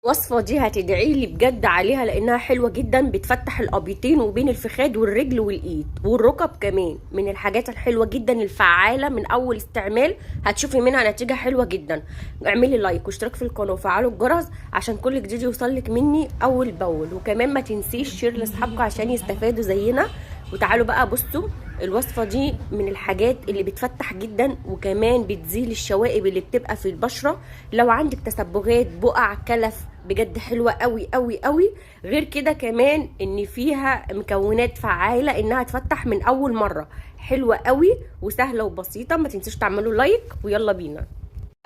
الوصفة دي هتدعي لي بجد عليها لانها حلوة جدا، بتفتح الابيضين وبين الفخاد والرجل والايد والركب كمان. من الحاجات الحلوة جدا الفعالة، من اول استعمال هتشوفي منها نتيجة حلوة جدا. اعملي لايك واشتراك في القناة وفعلوا الجرس عشان كل جديد يوصلك مني اول باول، وكمان ما تنسيش شير لاصحابكم عشان يستفادوا زينا. وتعالوا بقى بصوا، الوصفة دي من الحاجات اللي بتفتح جدا، وكمان بتزيل الشوائب اللي بتبقى في البشرة. لو عندك تسبغات، بقع، كلف، بجد حلوة قوي قوي قوي. غير كده كمان ان فيها مكونات فعالة انها تفتح من اول مرة. حلوة قوي وسهلة وبسيطة. ما تنسوش تعملوا لايك ويلا بينا.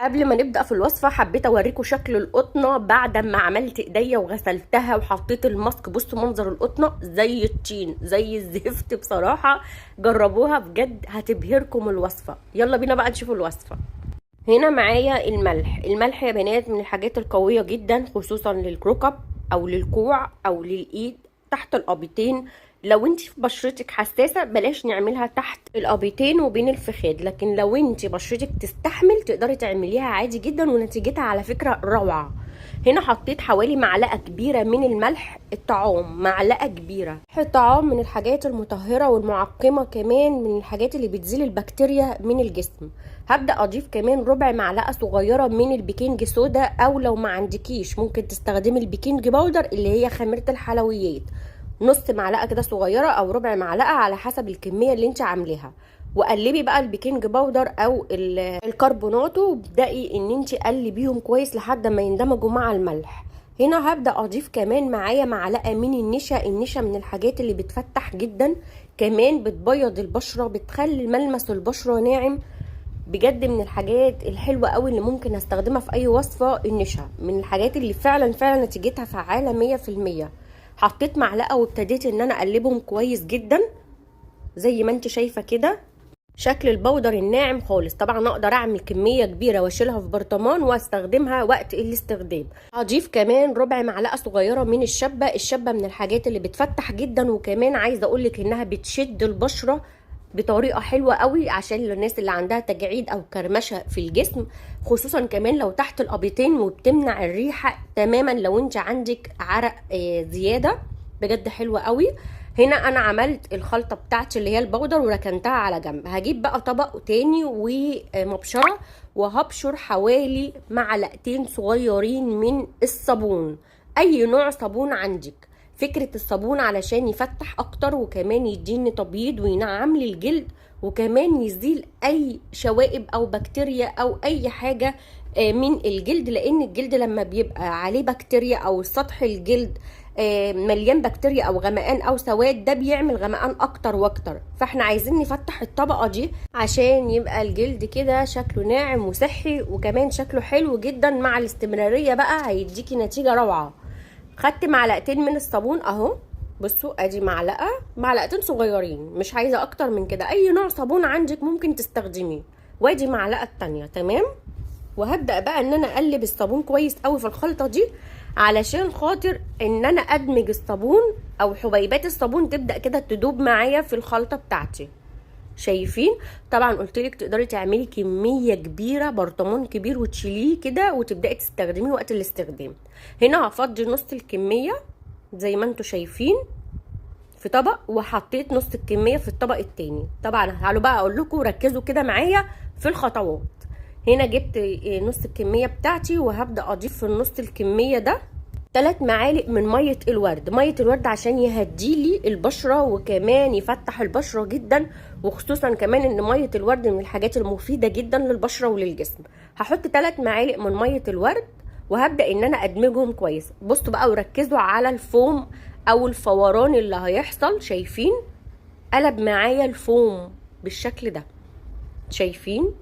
قبل ما نبدأ في الوصفة حبيت اوريكم شكل القطنة بعد ما عملت ايديا وغسلتها وحطيت الماسك. بصوا منظر القطنة زي الطين زي الزفت بصراحة. جربوها بجد هتبهركم الوصفة. يلا بينا بقى نشوف الوصفة. هنا معايا الملح يا بنات من الحاجات القوية جدا، خصوصا للركب او للكوع او للايد تحت الابيتين. لو انت في بشرتك حساسة بلاش نعملها تحت الابيتين وبين الفخاد، لكن لو انت بشرتك تستحمل تقدري تعمليها عادي جدا، ونتيجتها على فكرة روعة. هنا حطيت حوالي معلقة كبيرة من الملح الطعام، معلقة كبيرة. الطعام من الحاجات المطهرة والمعقمة، كمان من الحاجات اللي بتزيل البكتيريا من الجسم. هبدأ اضيف كمان ربع معلقة صغيرة من البيكنج صودا، او لو ما عندكيش ممكن تستخدمي البيكنج باودر اللي هي خميرة الحلويات. نص معلقة كده صغيرة او ربع معلقة على حسب الكمية اللي انت عاملاها. وقلبي بقى البيكنج باودر او الكربوناتو، وابدأي ان انت قلبيهم كويس لحد ما يندمجوا مع الملح. هنا هبدأ اضيف كمان معايا معلقة من النشا من الحاجات اللي بتفتح جدا، كمان بتبيض البشرة، بتخلي ملمس البشرة ناعم. بجد من الحاجات الحلوة قوي اللي ممكن استخدمها في اي وصفة. النشا من الحاجات اللي فعلا نتيجتها فعالة 100%. حطيت معلقة وابتديت ان انا اقلبهم كويس جدا زي ما انت شايفة كده. شكل البودر الناعم خالص. طبعا اقدر اعمل كمية كبيرة واشيلها في برطمان واستخدمها وقت الاستخدام. هضيف كمان ربع معلقة صغيرة من الشبة من الحاجات اللي بتفتح جدا، وكمان عايزة اقولك انها بتشد البشرة بطريقة حلوة قوي عشان للناس اللي عندها تجاعيد او كرمشة في الجسم، خصوصا كمان لو تحت الابيضين، وبتمنع الريحة تماما لو انت عندك عرق زيادة. بجد حلوة قوي. هنا انا عملت الخلطة بتاعتي اللي هي البودر وركنتها على جنب. هجيب بقى طبق تاني ومبشرة، وهبشر حوالي معلقتين صغيرين من الصابون، اي نوع صابون عندك. فكرة الصابون علشان يفتح اكتر، وكمان يديني تبييض وينعم لي الجلد، وكمان يزيل اي شوائب او بكتيريا او اي حاجة من الجلد. لان الجلد لما بيبقى عليه بكتيريا او سطح الجلد مليان بكتيريا او غمقان او سواد، ده بيعمل غمقان اكتر واكتر. فاحنا عايزين نفتح الطبقة دي عشان يبقى الجلد كده شكله ناعم وصحي، وكمان شكله حلو جدا. مع الاستمرارية بقى هيديكي نتيجة روعة. خدت معلقتين من الصابون اهو. بصوا ادي معلقتين صغيرين، مش عايزة اكتر من كده. اي نوع صابون عندك ممكن تستخدميه. وادي معلقة التانية. تمام. وهبدأ بقى ان انا اقلب الصابون كويس قوي في الخلطة دي، علشان خاطر ان انا ادمج الصابون او حبيبات الصابون تبدأ كده تدوب معايا في الخلطة بتاعتي. شايفين؟ طبعا قلتلك تقدري تعملي كمية كبيرة، برطمان كبير، وتشيليه كده وتبدأي تستخدميه وقت الاستخدام. هنا هفضي نص الكمية زي ما انتوا شايفين في طبق، وحطيت نص الكمية في الطبق التاني. طبعا تعالوا بقى اقول لكم ركزوا كده معايا في الخطوات. هنا جبت نص الكمية بتاعتي، وهبدأ اضيف في النص الكمية ده 3 معالق من مية الورد عشان يهديلي البشرة، وكمان يفتح البشرة جدا. وخصوصا كمان ان مية الورد من الحاجات المفيدة جدا للبشرة وللجسم. هحط 3 معالق من مية الورد، وهبدأ ان انا ادمجهم كويس. بصوا بقى وركزوا على الفوم او الفوران اللي هيحصل. شايفين؟ قلب معايا الفوم بالشكل ده. شايفين؟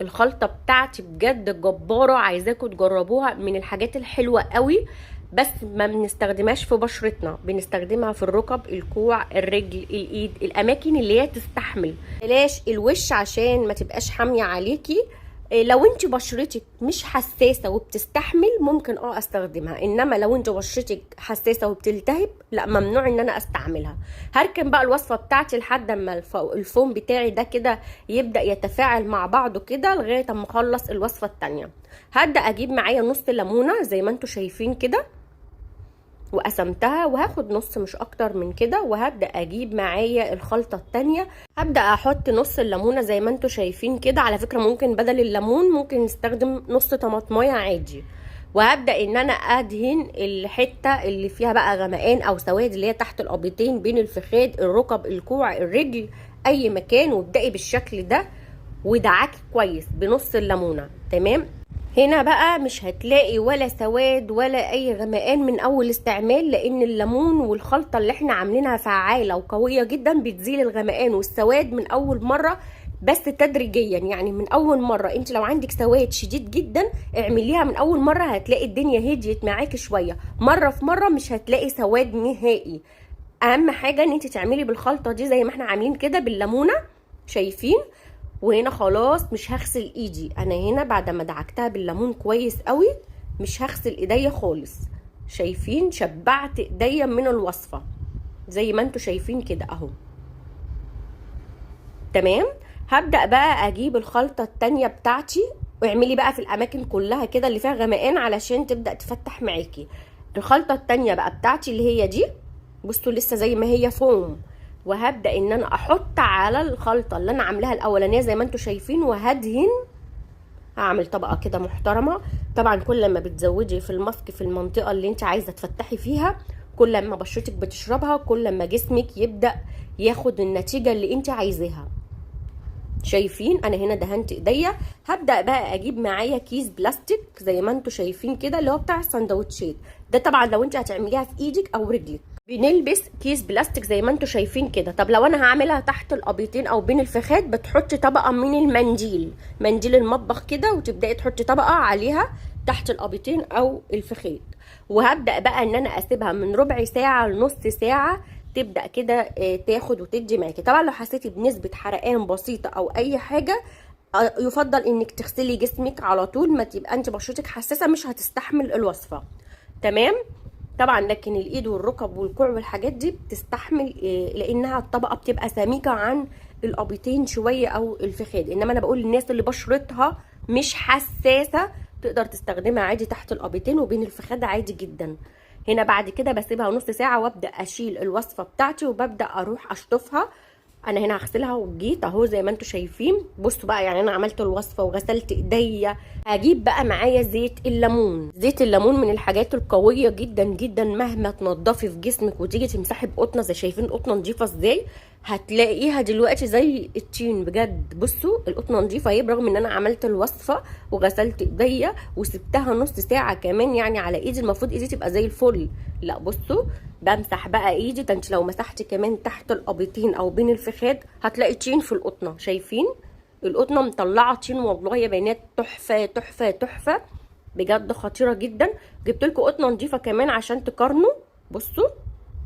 الخلطة بتاعتي بجد جبارة، عايزاكم تجربوها. من الحاجات الحلوة قوي، بس ما بنستخدمهاش في بشرتنا، بنستخدمها في الركب، الكوع، الرجل، الايد، الاماكن اللي هي تستحمل. بلاش الوش عشان ما تبقاش حامية عليكي. لو انت بشرتك مش حساسه وبتستحمل ممكن استخدمها، انما لو انت بشرتك حساسه وبتلتهب لا، ممنوع ان انا استعملها. هركن بقى الوصفه بتاعتي لحد اما الفوم بتاعي ده كده يبدا يتفاعل مع بعضه كده لغايه اما اخلص الوصفه التانية. هبدا اجيب معايا نص ليمونه زي ما انتوا شايفين كده، وقسمتها وهاخد نص مش اكتر من كده، وهبدا اجيب معايا الخلطه التانية. هبدا احط نص الليمونه زي ما انتوا شايفين كده. على فكره ممكن بدل الليمون ممكن نستخدم نص طماطمايه عادي. وهبدا ان انا ادهن الحته اللي فيها بقى غمقان او سواد، اللي هي تحت الابيضين، بين الفخاد، الركب، الكوع، الرجل، اي مكان. وابدأي بالشكل ده ودعكي كويس بنص الليمونه. تمام. هنا بقى مش هتلاقي ولا سواد ولا اي غمقان من اول استعمال، لان الليمون والخلطة اللي احنا عاملينها فعالة وقوية جدا بتزيل الغمقان والسواد من اول مرة، بس تدريجيا. يعني من اول مرة انت لو عندك سواد شديد جدا اعمليها من اول مرة، هتلاقي الدنيا هديت معاكي شوية. مرة في مرة مش هتلاقي سواد نهائي. اهم حاجة ان انت تعملي بالخلطة دي زي ما احنا عاملين كده بالليمونة، شايفين؟ وهنا خلاص مش هغسل ايدي، انا هنا بعد ما دعكتها بالليمون كويس قوي مش هغسل ايديا خالص. شايفين؟ شبعت ايديا من الوصفة زي ما انتوا شايفين كده اهو. تمام. هبدأ بقى اجيب الخلطة التانية بتاعتي، واعملي بقى في الاماكن كلها كده اللي فيها غمقان علشان تبدأ تفتح معاكي. الخلطة التانية بقى بتاعتي اللي هي دي، بصوا لسه زي ما هي فوم. وهبدا ان انا احط على الخلطه اللي انا عاملاها الاولانيه زي ما انتم شايفين، وهدهن. هعمل طبقه كده محترمه. طبعا كل ما بتزودي في الماسك في المنطقه اللي انت عايزه تفتحي فيها، كل ما بشرتك بتشربها، كل ما جسمك يبدا ياخد النتيجه اللي انت عايزاها. شايفين؟ انا هنا دهنت ايديا. هبدا بقى اجيب معايا كيس بلاستيك زي ما انتم شايفين كده، اللي هو بتاع السندوتشات ده. طبعا لو انت هتعمليها في ايدك او رجلك بنلبس كيس بلاستيك زي ما انتم شايفين كده. طب لو انا هعملها تحت الابيضين او بين الفخاد، بتحطي طبقه من المنديل، منديل المطبخ كده، وتبداي تحطي طبقه عليها تحت الابيضين او الفخاد. وهبدا بقى ان انا اسيبها من ربع ساعه لنص ساعه تبدا كده تاخد وتدي معاكي. طبعا لو حسيتي بنسبه حرقان بسيطه او اي حاجه، يفضل انك تغسلي جسمك على طول، ما تبقى انت بشرتك حساسه مش هتستحمل الوصفه. تمام. طبعا لكن الايد والركب والكوع والحاجات دي بتستحمل، لانها الطبقه بتبقى سميكه عن الابيضين شويه او الفخاد. انما انا بقول للناس اللي بشرتها مش حساسه تقدر تستخدمها عادي تحت الابيضين وبين الفخاد عادي جدا. هنا بعد كده بسيبها نص ساعه وابدا اشيل الوصفه بتاعتي وببدا اروح اشطفها. انا هنا هغسلها وجيت اهو زي ما انتم شايفين. بصوا بقى، يعني انا عملت الوصفه وغسلت ايديا. هجيب بقى معايا زيت الليمون. زيت الليمون من الحاجات القويه جدا جدا، مهما تنضفي في جسمك وتيجي تمسحي بقطنه زي شايفين القطنه نظيفه ازاي، هتلاقيها دلوقتي زي التين بجد. بصوا القطنه نظيفه اهي، برغم ان انا عملت الوصفه وغسلت ايديا وسبتها نص ساعه كمان يعني على ايدي. المفروض ايدي تبقى زي الفل. لا بصوا، بمسح بقى ايدي. ده انت لو مسحتي كمان تحت الابيضين او بين الفخاد هتلاقي طين في القطنه. شايفين القطنه مطلعه طين؟ والله يا بنات تحفه تحفه تحفه بجد، خطيره جدا. جبت لكم قطنه نظيفه كمان عشان تقارنوا. بصوا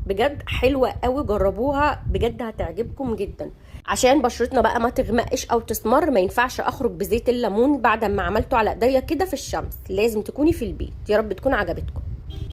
بجد حلوه قوي، جربوها بجد هتعجبكم جدا. عشان بشرتنا بقى ما تغمقش او تسمر، ما ينفعش اخرج بزيت الليمون بعد ما عملته على ايديا كده في الشمس، لازم تكوني في البيت. يا رب تكون عجبتكم.